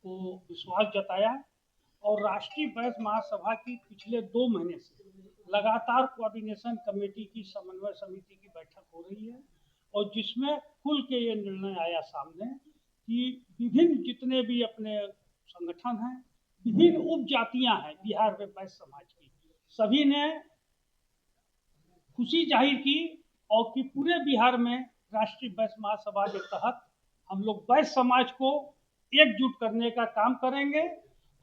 को विश्वास जताया और राष्ट्रीय वैश्य महासभा की पिछले 2 महीने से लगातार कोऑर्डिनेशन कमेटी की समन्वय समिति की बैठक हो रही है और जिसमें खुल के ये निर्णय आया सामने कि विभिन्न जितने भी अपने संगठन हैं, विभिन्न उप जातियां हैं बिहार में वैश्य समाज की, सभी ने खुशी जाहिर की और कि पूरे बिहार में राष्ट्रीय वैश्य महासभा के तहत हम लोग वैश्य समाज को एकजुट करने का काम करेंगे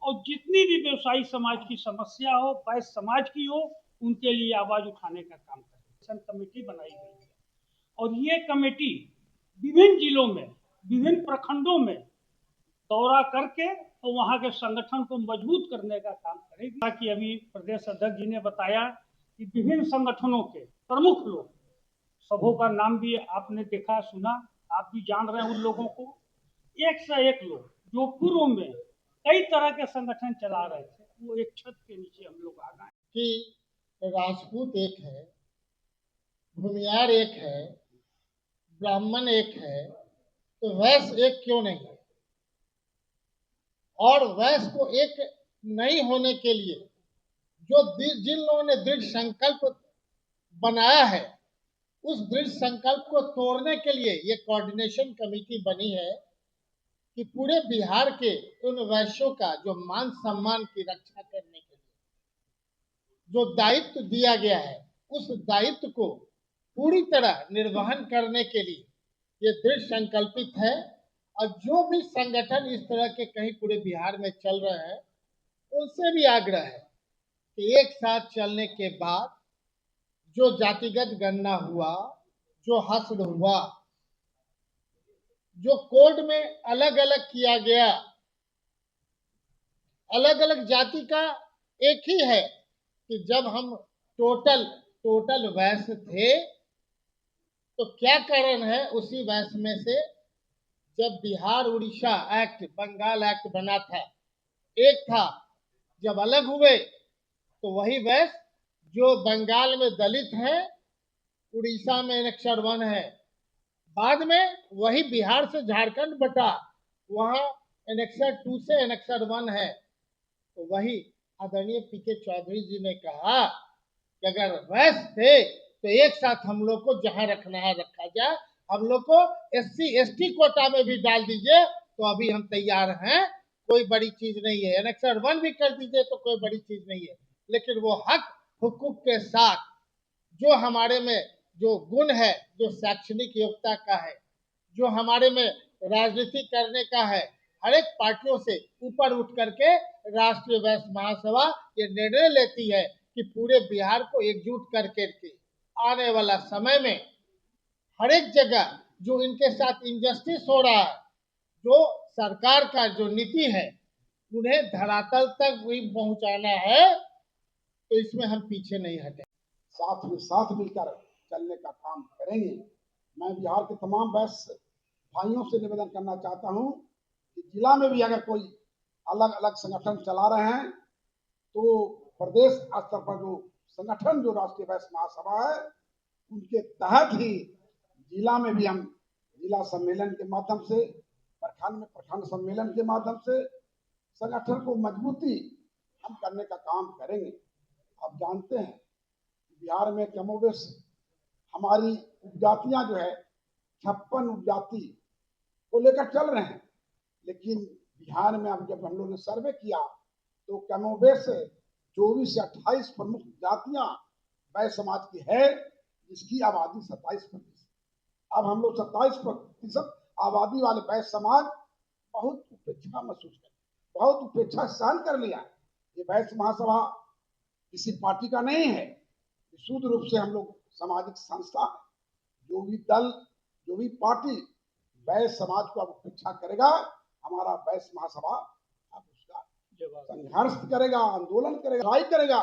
और जितनी भी व्यवसायी समाज की समस्या हो, वैश्य समाज की हो, उनके लिए आवाज उठाने का काम करेंगे। कमेटी बनाई गई है और ये कमेटी विभिन्न जिलों में, विभिन्न प्रखंडों में दौरा करके और वहां के संगठन को मजबूत करने का काम करेगी। ताकि अभी प्रदेश अध्यक्ष जी ने बताया कि विभिन्न संगठनों के प्रमुख लोग, सबों का नाम भी आपने देखा सुना, आप भी जान रहे हैं उन लोगों को, एक से एक लोग जो पूर्व में कई तरह के संगठन चला रहे थे, वो एक छत के नीचे हम लोग आ गए कि राजपूत एक है, भूमियार एक है, ब्राह्मण एक है, तो वैश्य एक क्यों नहीं है? और वैश्य को एक नहीं होने के लिए जो जिन लोगों ने दृढ़ संकल्प बनाया है, उस दृढ़ संकल्प को तोड़ने के लिए ये कोऑर्डिनेशन कमेटी बनी है कि पूरे बिहार के उन वैश्यों का जो मान सम्मान की रक्षा करने के लिए जो दायित्व दिया गया है, उस दायित्व को पूरी तरह निर्वहन करने के लिए ये दृढ़ संकल्पित है। और जो भी संगठन इस तरह के कहीं पूरे बिहार में चल रहे हैं, उनसे भी आग्रह है कि एक साथ चलने के बाद जो जातिगत गणना हुआ, जो हश्र हुआ, जो कोड में अलग अलग किया गया, अलग अलग जाति का एक ही है कि जब हम टोटल वैश्य थे तो क्या कारण है उसी वैश्य में से जब बिहार उड़ीसा एक्ट, बंगाल एक्ट बना था, एक था, जब अलग हुए तो वही वैश्य जो बंगाल में दलित है, उड़ीसा में एनेक्सर 1 है, बाद में वही बिहार से झारखंड बटा, वहां एनेक्सर 2 से एनेक्सर 1 है। तो वही आदरणीय पीके चौधरी जी ने कहा कि अगर वैश्य थे तो एक साथ हम लोग को जहां रखना है रखा जाए, हम लोग को SC ST कोटा में भी डाल दीजिए तो अभी हम तैयार हैं, कोई बड़ी चीज नहीं है। एनेक्सर 1 भी कर दीजिए तो कोई बड़ी चीज नहीं है, लेकिन वो हक हुकूक के साथ जो हमारे में जो गुण है, जो शैक्षणिक योग्यता का है, जो हमारे में राजनीति करने का है, हर एक पार्टियों से ऊपर उठ करके राष्ट्रीय वैश्य महासभा ये निर्णय लेती है कि पूरे बिहार को एकजुट करके आने वाला समय में हर एक जगह जो इनके साथ इंजस्टिस हो रहा है, जो सरकार का जो नीति है, उन्हें धरातल तक भी पहुंचाना है, तो इसमें हम पीछे नहीं हटें, साथ मिलकर चलने का काम करेंगे। मैं बिहार के तमाम वैश्य भाइयों से निवेदन करना चाहता हूं कि जिला में भी अगर कोई अलग अलग संगठन चला रहे हैं तो प्रदेश स्तर पर जो संगठन, जो राष्ट्रीय वैश्य महासभा है, उनके तहत ही जिला में भी हम जिला सम्मेलन के माध्यम से, प्रखंड में प्रखंड सम्मेलन के माध्यम से संगठन को मजबूती हम करने का काम करेंगे। आप जानते हैं बिहार में कमोबेश हमारी उपजातियां जो है 56 उपजाति को लेकर चल रहे हैं, लेकिन बिहार में अब जब हम लोगों ने सर्वे किया तो कमोबेश 24 से 28 प्रमुख जातियां वैश्य समाज की है, जिसकी आबादी 27%। अब हम लोग 27% आबादी वाले वैश्य समाज बहुत उपेक्षा महसूस कर, बहुत उपेक्षा सहन कर लिया। ये वैश्य महासभा किसी पार्टी का नहीं है, शुद्ध रूप से हम लोग सामाजिक संस्था है। जो भी दल, जो भी पार्टी वैश्य समाज को अब उपेक्षा करेगा, हमारा वैश्य महासभा अब उसका संघर्ष करेगा, आंदोलन करेगा, लड़ाई करेगा।